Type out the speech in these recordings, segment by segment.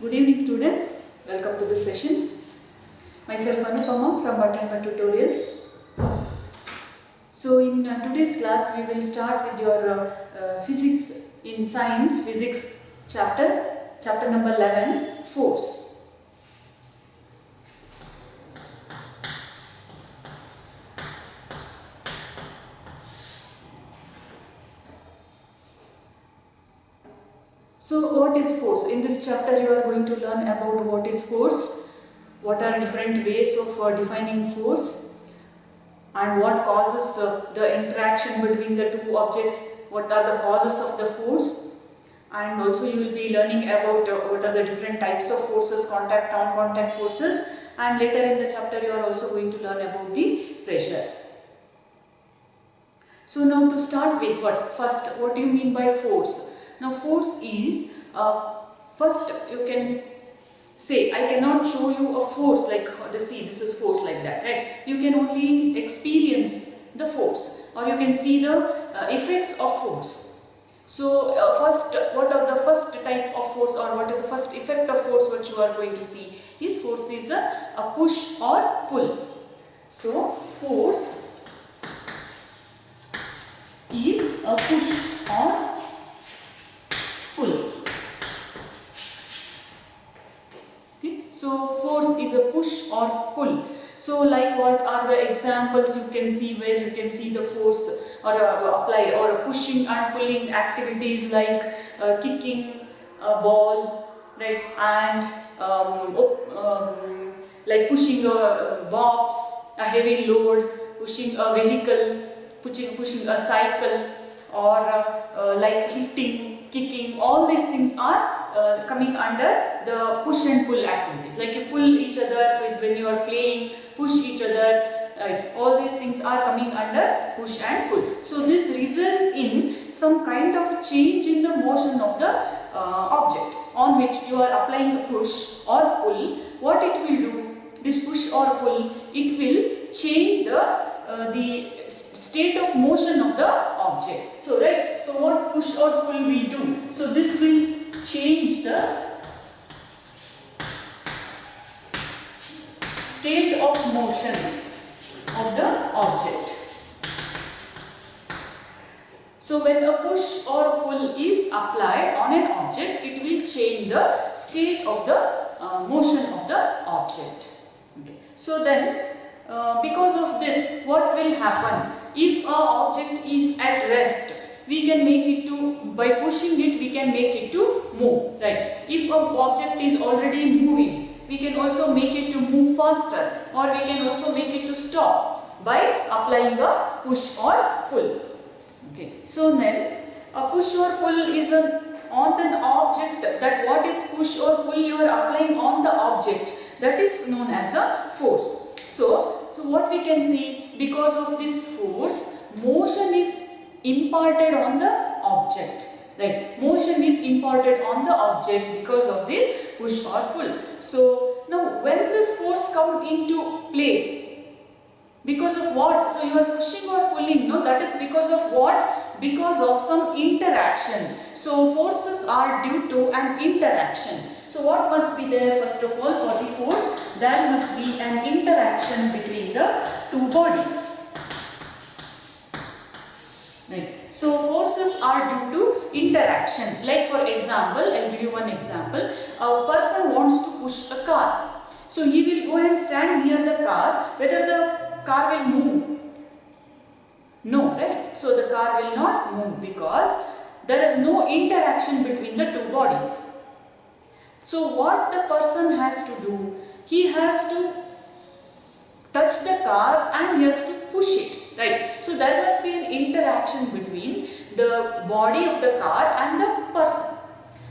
Good evening students, welcome to this session. Myself Anupama from Bhattacharya Tutorials. So in today's class we will start with your physics in science, physics chapter number 11, force. So what is force? In this chapter you are going to learn about what is force, what are different ways of defining force, and what causes the interaction between the two objects, what are the causes of the force, and also you will be learning about what are the different types of forces, contact, non-contact forces, and later in the chapter you are also going to learn about the pressure. So now to start with, what do you mean by force? Now force is, first you can say, I cannot show you a force like the sea, this is force like that, right? You can only experience the force, or you can see the effects of force. So first, what are the first type of force, or what is the first effect of force which you are going to see is force is a push or pull. So force is a push or pull. Okay. So force is a push or pull. So like what are the examples you can see where you can see the force or apply or pushing and pulling activities like kicking a ball, right, and like pushing a box, a heavy load, pushing a vehicle, pushing a cycle, or like hitting, kicking. All these things are coming under the push and pull activities. Like you pull each other when you are playing, push each other, right? All these things are coming under push and pull. So this results in some kind of change in the motion of the object on which you are applying the push or pull. What it will do, this push or pull, it will change the state of motion of the object. So right, so what push or pull will do? So this will change the state of motion of the object. So when a push or pull is applied on an object, it will change the state of the motion of the object. Okay. So then because of this, what will happen? If an object is at rest, we can make it to, by pushing it, we can make it to move, right? If an object is already moving, we can also make it to move faster, or we can also make it to stop by applying a push or pull. Okay. So then, a push or pull is on an object, that what is push or pull you are applying on the object, that is known as a force. So what we can see, because of this force, motion is imparted on the object, right? Motion is imparted on the object because of this push or pull. So now when this force comes into play, because of what? So you are pushing or pulling, no, that is because of what? Because of some interaction. So forces are due to an interaction. So what must be there? First of all, for the force, there must be an interaction between the two bodies. Right. So forces are due to interaction. Like for example, I'll give you one example. A person wants to push a car. So he will go and stand near the car. Whether the car will move? No, right? So the car will not move because there is no interaction between the two bodies. So what the person has to do? He has to touch the car and he has to push it, right? So there must be an interaction between the body of the car and the person.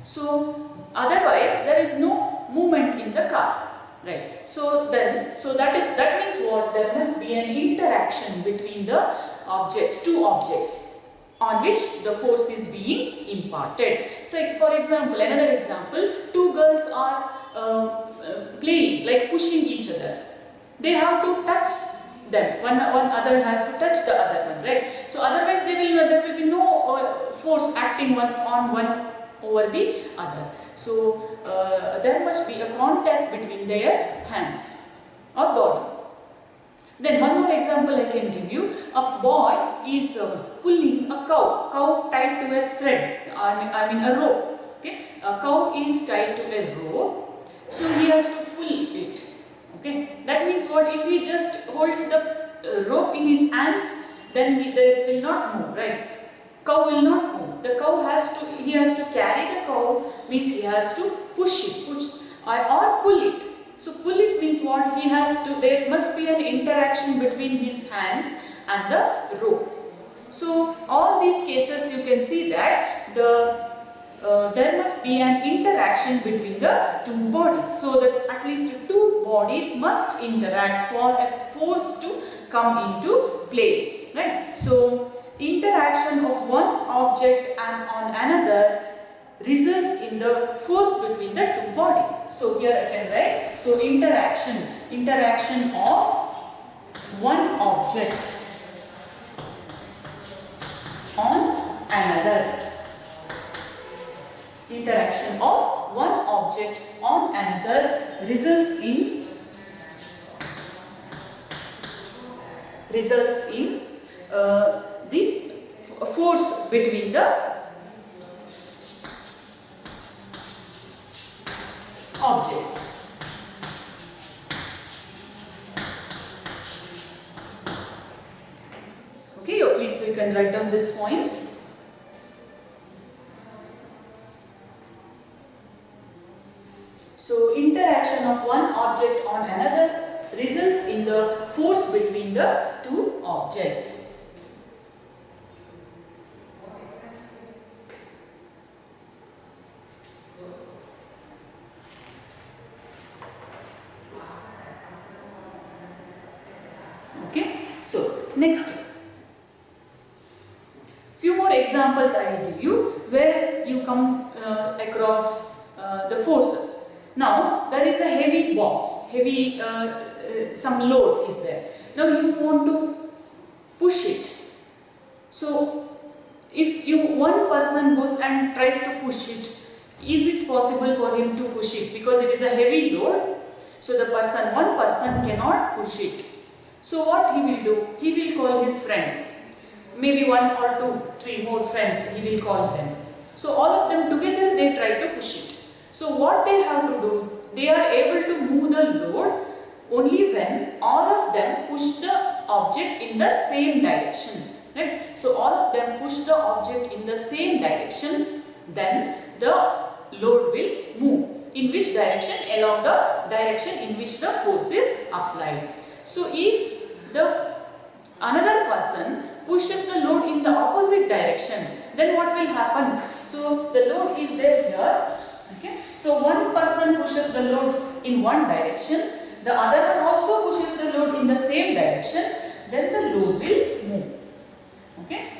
So otherwise there is no movement in the car, right? So that means what? There must be an interaction between the objects, two objects, on which the force is being imparted. So for example, another example, two girls are playing, like pushing each other. They have to touch them. One other has to touch the other one, right? So otherwise there will be no force acting one on one over the other. So there must be a contact between their hands or bodies. Then one more example I can give you. A boy is pulling a cow tied to a thread, I mean a rope. Okay, a cow is tied to a rope, so he has to pull it. Okay, that means what? If he just holds the rope in his hands, then it will not move, right? Cow will not move. The cow he has to carry the cow, means he has to push or pull it. So pull it means what? There must be an interaction between his hands and the rope. So all these cases you can see that there must be an interaction between the two bodies. So that at least two bodies must interact for a force to come into play. Right? So interaction of one object and on another results in the force between the two bodies. So here I can write, so interaction of one object on another. Interaction of one object on another results in the force between the objects. Okay, please you can write down these points. So interaction of one object on another results in the force between the two objects. Okay, so next, few more examples I will give you where you come across the forces. Now there is a heavy box, some load is there. Now you want to push it. So if one person goes and tries to push it, is it possible for him to push it? Because it is a heavy load, so one person cannot push it. So what he will do? He will call his friend. Maybe 1 or 2, 3 more friends he will call them. So all of them together they try to push it. So what they have to do? They are able to move the load only when all of them push the object in the same direction. Right? So all of them push the object in the same direction, then the load will move. In which direction? Along the direction in which the force is applied. So if another person pushes the load in the opposite direction, then what will happen? So the load is there here. Okay. So one person pushes the load in one direction, the other one also pushes the load in the same direction, then the load will move. Okay.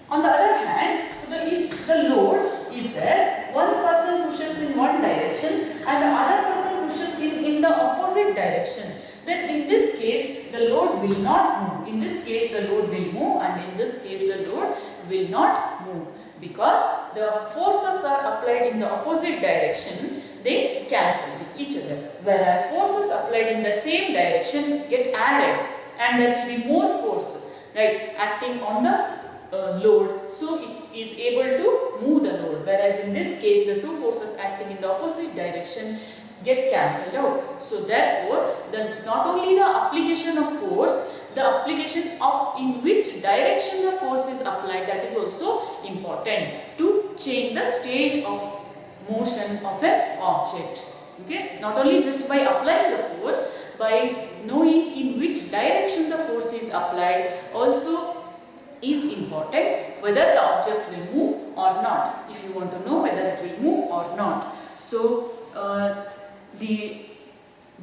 On the other hand, if the load is there, one person pushes in one direction and the other person pushes in the opposite direction, then in this case the load will not move. In this case the load will move, and in this case the load will not move, because the forces are applied in the opposite direction, they cancel each other. Whereas forces applied in the same direction get added, and there will be more force, right, acting on the load, so it is able to move the load. Whereas in this case the two forces acting in the opposite direction get cancelled out. So therefore, not only the application of force, the application of in which direction the force is applied, that is also important to change the state of motion of an object. Okay, not only just by applying the force, by knowing in which direction the force is applied also is important, whether the object will move or not, if you want to know whether it will move or not. So the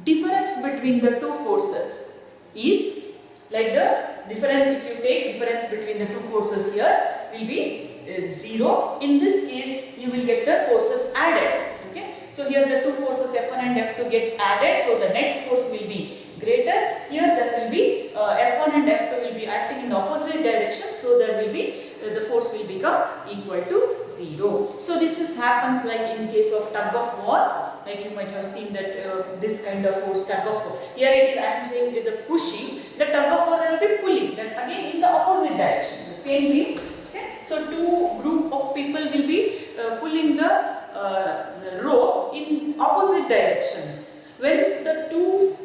difference between the two forces is like the difference, if you take difference between the two forces here will be 0. In this case you will get the forces added. Okay, so here the two forces F1 and F2 get added, so the net force will be greater. Here there will be F1 and F2 will be acting in the opposite direction, so there will be the force will become equal to 0. So this happens like in case of tug of war, like you might have seen that this kind of force, tug of war. Here it is, I am saying with the pushing, the tug of war will be pulling, that again in the opposite direction, the same thing. Okay? So two group of people will be pulling the rope in opposite directions. When the two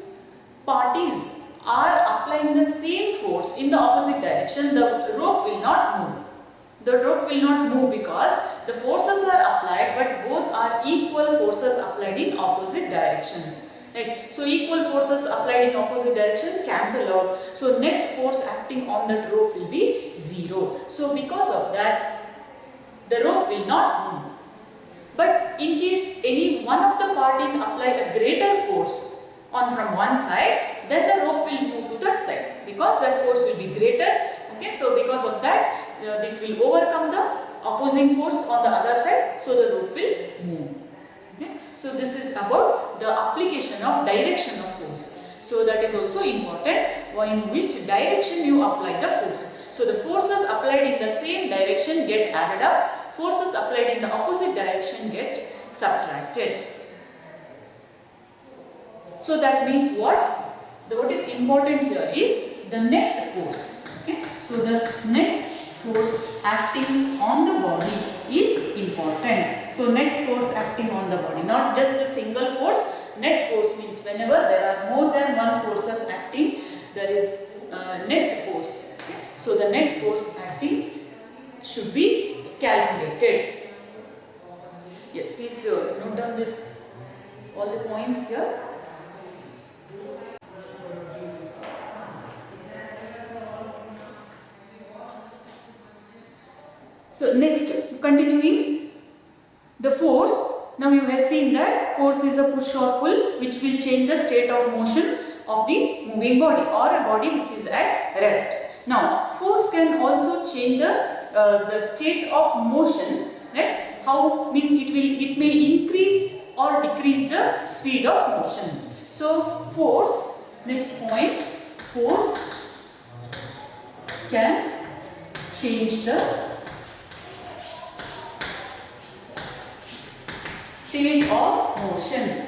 parties are applying the same force in the opposite direction, the rope will not move. The rope will not move because the forces are applied, but both are equal forces applied in opposite directions. Right? So equal forces applied in opposite direction cancel out. So net force acting on that rope will be 0. So because of that, the rope will not move. But in case any one of the parties apply a greater force from one side, then the rope will move to that side because that force will be greater. Okay, so because of that, it will overcome the opposing force on the other side, so the rope will move. Okay, so this is about the application of direction of force. So that is also important, in which direction you apply the force. So the forces applied in the same direction get added up, forces applied in the opposite direction get subtracted. So that means what? What is important here is the net force. Okay? So the net force acting on the body is important. So net force acting on the body, not just a single force. Net force means whenever there are more than one forces acting, there is net force. Okay? So the net force acting should be calculated. Yes, please note down this, all the points here. So next, continuing the force. Now you have seen that force is a push or pull which will change the state of motion of the moving body or a body which is at rest. Now force can also change the state of motion. Right? How means it may increase or decrease the speed of motion. So force, next point, force can change the state of motion.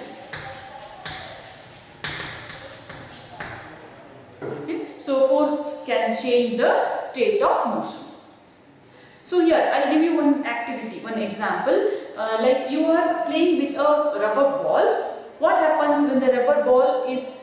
Okay. So force can change the state of motion. So here I'll give you one activity, one example. Like you are playing with a rubber ball. What happens when the rubber ball is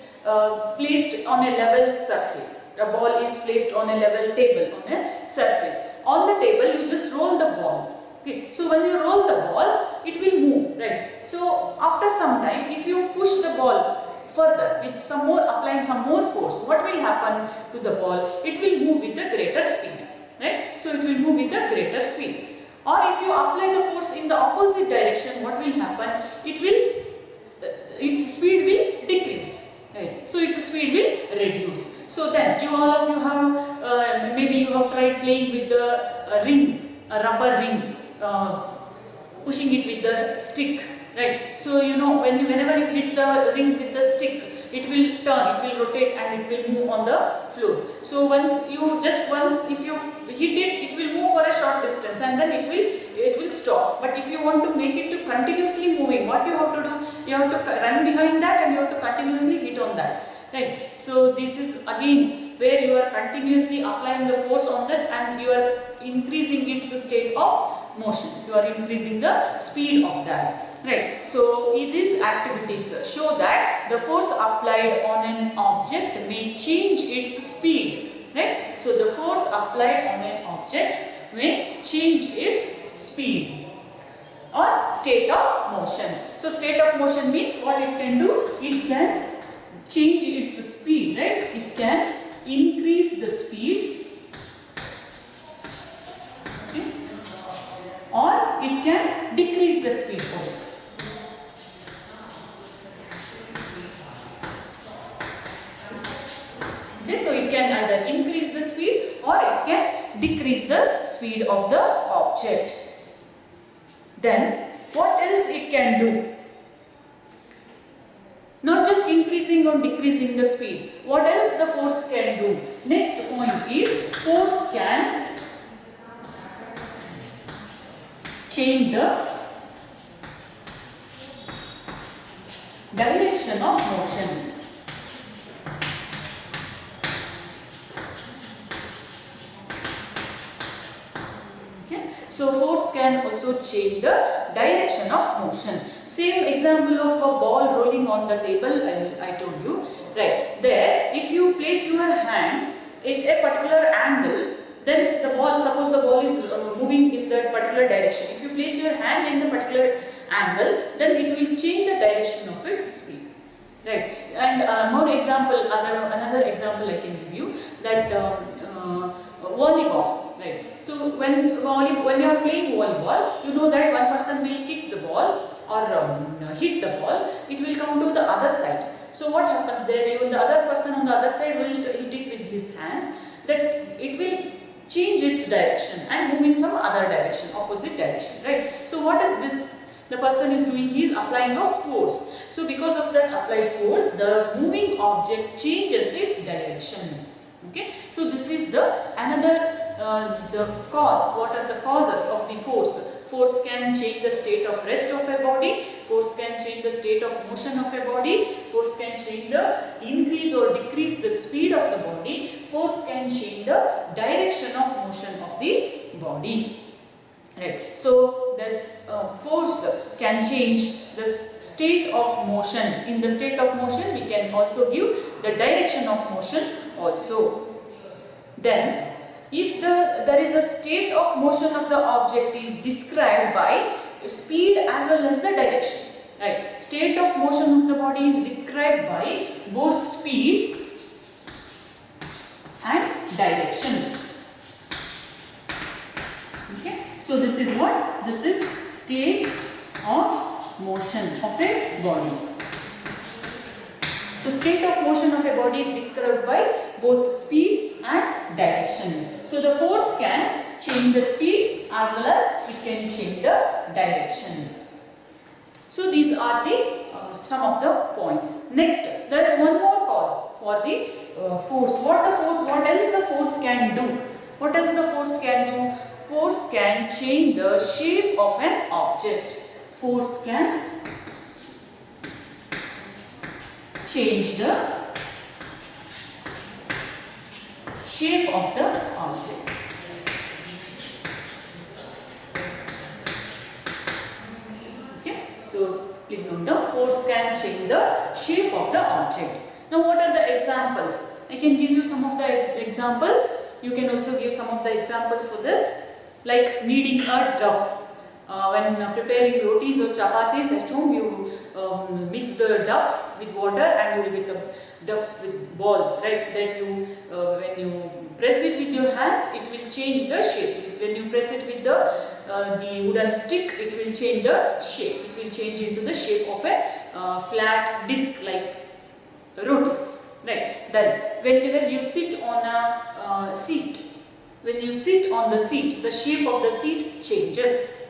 placed on a level surface? A ball is placed on a level table, on a surface. On the table you just roll the ball. Okay, so when you roll the ball, it will move, right? So after some time, if you push the ball further with some more, applying some more force, what will happen to the ball? It will move with the greater speed, right? So it will move with the greater speed. Or if you apply the force in the opposite direction, what will happen? Its speed will decrease, right? So its speed will reduce. So then all of you have, maybe you have tried playing with the ring, a rubber ring. Pushing it with the stick, right? So you know whenever you hit the ring with the stick, it will turn, it will rotate and it will move on the floor. So once if you hit it, it will move for a short distance and then it will stop. But if you want to make it to continuously moving, what you have to do? You have to run behind that and you have to continuously hit on that, right? So this is again where you are continuously applying the force on that and you are increasing its state of motion. You are increasing the speed of that, right? So these activities show that the force applied on an object may change its speed, right? So the force applied on an object may change its speed or state of motion. So state of motion means what it can do? It can change its speed, right? It can increase the speed, okay, or it can decrease the speed also. Okay, so it can either increase the speed or it can decrease the speed of the object. Then what else it can do? Not just increasing or decreasing the speed. What else the force can do? Next point is force can change the direction of motion. So force can also change the direction of motion. Same example of a ball rolling on the table I told you. Right, there if you place your hand at a particular angle, then the ball, suppose the ball is moving in that particular direction. If you place your hand in the particular angle, then it will change the direction of its speed. Right, and another example I can give you, that volleyball. Right. So when you are playing volleyball, you know that one person will kick the ball or hit the ball. It will come to the other side. So what happens there? The other person on the other side will hit it with his hands. That it will change its direction and move in some other direction, opposite direction. Right. So what is this? The person is doing. He is applying a force. So because of that applied force, the moving object changes its direction. Okay. So this is the another. The cause, what are the causes of the force? Force can change the state of rest of a body, force can change the state of motion of a body, force can change the increase or decrease the speed of the body, force can change the direction of motion of the body. Right. So that force can change the state of motion. In the state of motion, we can also give the direction of motion also. Then if there is a state of motion of the object is described by speed as well as the direction. Right. State of motion of the body is described by both speed and direction. Okay. So this is what? This is state of motion of a body. So state of motion of a body is described by both speed and direction. So the force can change the speed as well as it can change the direction. So these are the some of the points. Next, there is one more cause for the force. What else the force can do? What else the force can do? Force can change the shape of an object. Force can change the shape of the object. Okay, so please note down, force can change the shape of the object. Now what are the examples? I can give you some of the examples. You can also give some of the examples for this, like kneading a dough. When preparing rotis or chapatis at home, you mix the dough with water and you will get the dough with balls, right? That you, when you press it with your hands, it will change the shape. When you press it with the wooden stick, it will change the shape. It will change into the shape of a flat disc like rotis, right? Then whenever you sit on a seat, when you sit on the seat, the shape of the seat changes.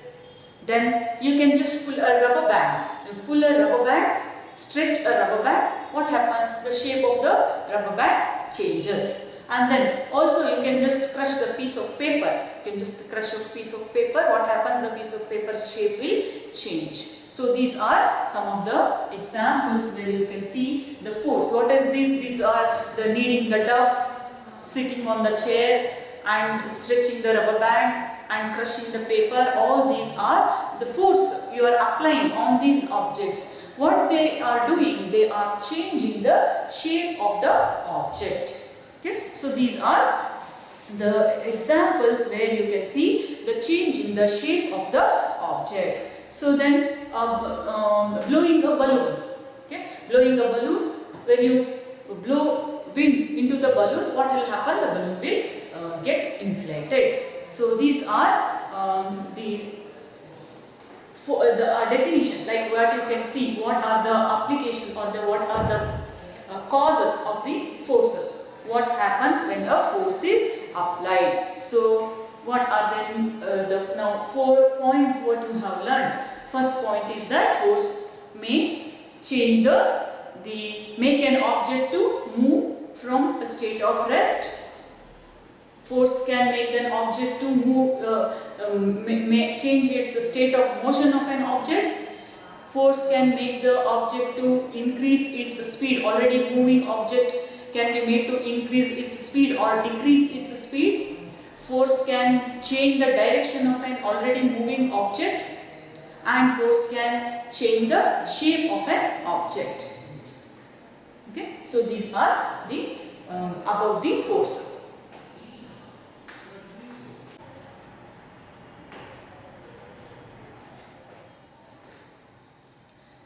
Then you can just pull a rubber band. You pull a rubber band, stretch a rubber band. What happens? The shape of the rubber band changes. And then also you can just crush the piece of paper. You can just crush a piece of paper. What happens? The piece of paper's shape will change. So these are some of the examples where you can see the force. What is this? These are the kneading the dough, sitting on the chair and stretching the rubber band and crushing the paper. All these are the force you are applying on these objects. What they are doing, they are changing the shape of the object. Okay? So these are the examples where you can see the change in the shape of the object. So then blowing a balloon. Okay? Blowing a balloon, when you blow wind into the balloon, what will happen? The balloon will get inflated. So these are the definition, like what you can see, what are the application or what are the causes of the forces. What happens when a force is applied. So what are then the now 4 points what you have learned. First point is that force may change make an object to move from a state of rest. Force can make an object to move, change its state of motion of an object. Force can make the object to increase its speed. Already moving object can be made to increase its speed or decrease its speed. Force can change the direction of an already moving object, and force can change the shape of an object. Okay, so these are the about the forces.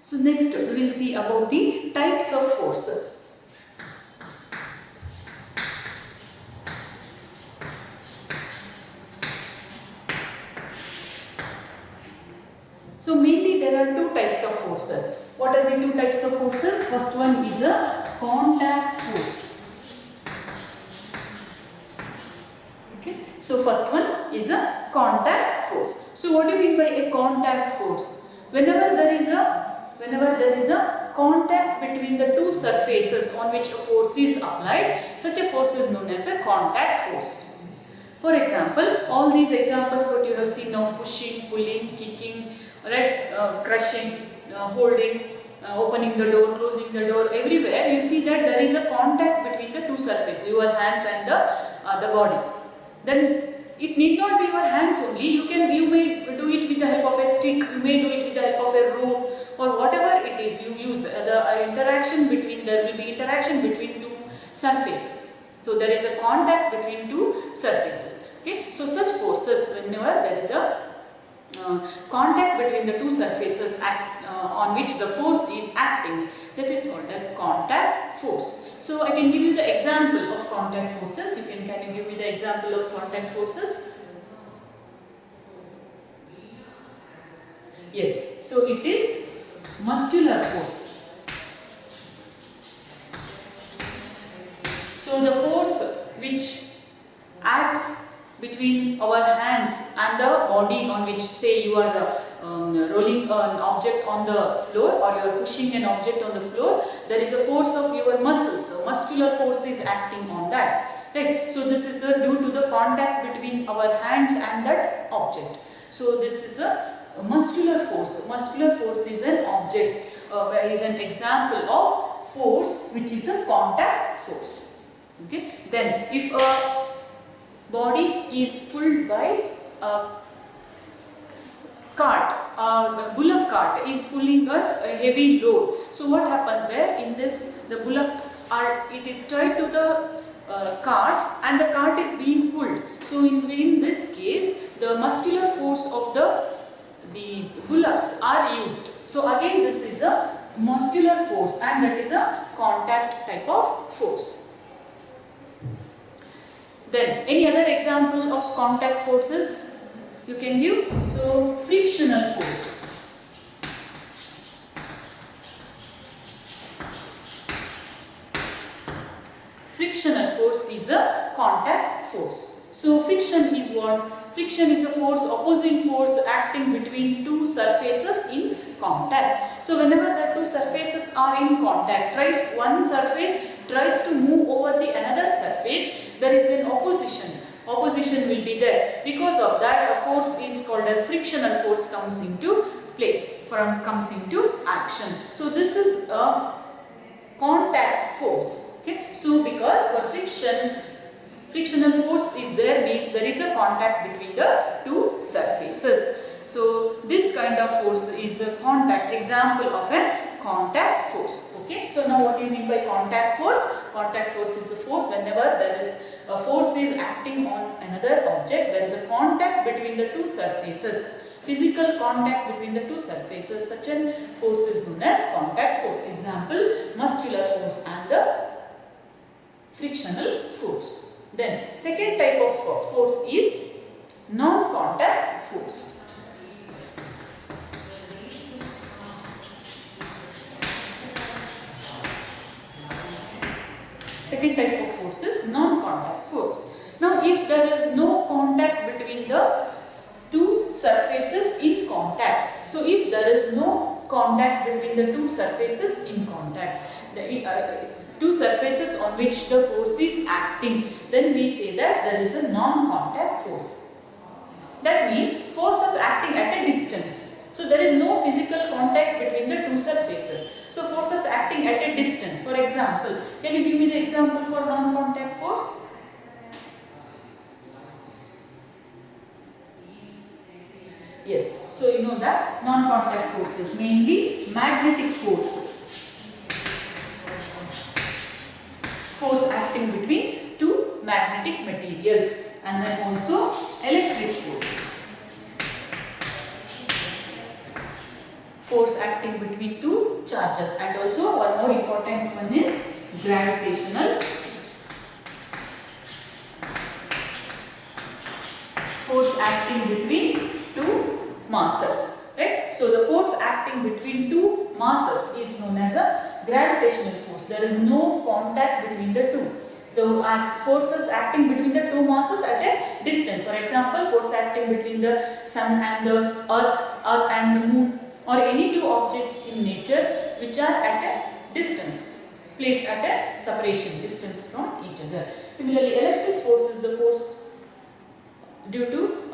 So next we will see about the types of forces. So mainly there are two types of forces. What are the two types of forces? First one is a contact force. Okay. So first one is a contact force. So what do you mean by a contact force? Whenever there is a contact between the two surfaces on which a force is applied, such a force is known as a contact force. For example, all these examples what you have seen now, pushing, pulling, kicking, right, crushing, holding, opening the door, closing the door, everywhere you see that there is a contact between the two surfaces, your hands and the body. Then it need not be your hands only. You may do it with the help of a stick. You may do it with the help of a rope or whatever it is you use. There will be interaction between two surfaces. So there is a contact between two surfaces. Okay. So such forces, whenever there is a contact between the two surfaces on which the force is acting, that is called as contact force. So I can give you the example of contact forces. Can you give me the example of contact forces? Yes. So it is muscular force. So the force which acts between our hands and the body on which, say, you are rolling an object on the floor or you are pushing an object on the floor, there is a force of your muscles. So muscular force is acting on that. Right? So this is due to the contact between our hands and that object. So this is a muscular force. Muscular force is an object, is an example of force which is a contact force. Okay. Then if a body is pulled by a cart, a bullock cart is pulling a heavy load. So what happens there? In this, the bullock it is tied to the cart and the cart is being pulled. So in this case, the muscular force of the bullocks are used. So again, this is a muscular force and that is a contact type of force. Then any other example of contact forces you can give? So frictional force. Frictional force is a contact force. So friction is what? Friction is a force, opposing force acting between two surfaces in contact. So whenever the two surfaces are in contact, one surface tries to move over the another surface, there is an opposition. Opposition will be there. Because of that, a force is called as frictional force comes into play, comes into action. So this is a contact force. Okay. So because for frictional force is there, means there is a contact between the two surfaces. So this kind of force is a contact, example of a contact force. Okay. So now what do you mean by contact force? Contact force is a force whenever there is a force is acting on another object, there is a contact between the two surfaces. Physical contact between the two surfaces, such a force is known as contact force. Example, muscular force and the frictional force. Then second type of force is non-contact force. Second type of force is non-contact force. Now if there is no contact between the two surfaces in contact, so if there is no contact between the two surfaces in contact, the two surfaces on which the force is acting, then we say that there is a non-contact force. That means force is acting at a distance. So there is no physical contact between the two surfaces. So forces acting at a distance. For example, can you give me the example for non-contact force? Yes, so you know that non-contact forces, mainly magnetic force. Force acting between two magnetic materials, and then also electric force. Force acting between two charges, and also one more important one is gravitational force. Force acting between two masses, right? So the force acting between two masses is known as a gravitational force. There is no contact between the two. So forces acting between the two masses at a distance. For example, force acting between the sun and the earth and the moon, or any two objects in nature which are at a distance, placed at a separation distance from each other. Similarly, electric force is the force due to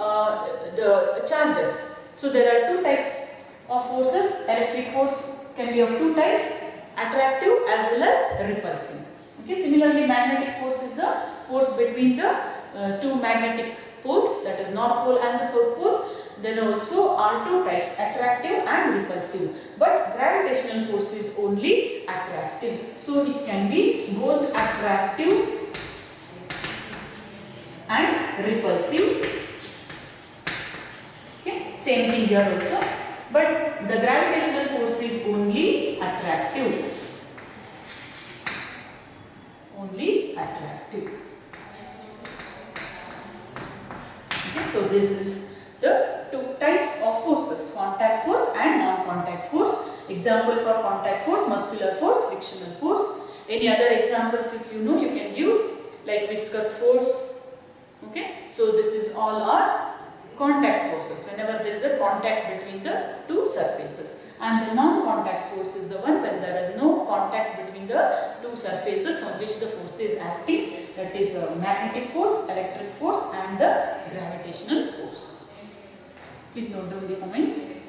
the charges. So there are two types of forces. Electric force can be of two types, attractive as well as repulsive. Okay. Similarly, magnetic force is the force between the two magnetic poles, that is North Pole and the South Pole. There also are two types, attractive and repulsive. But gravitational force is only attractive. So it can be both attractive and repulsive. Okay, same thing here also. But the gravitational force is only attractive. Only attractive. Okay, so this is the two types of forces, contact force and non-contact force. Example for contact force, muscular force, frictional force. Any other examples if you know, you can give, like viscous force. Okay, so this is all our contact forces, whenever there is a contact between the two surfaces. And the non-contact force is the one when there is no contact between the two surfaces on which the force is acting, that is magnetic force, electric force and the gravitational force. Please note down the comments.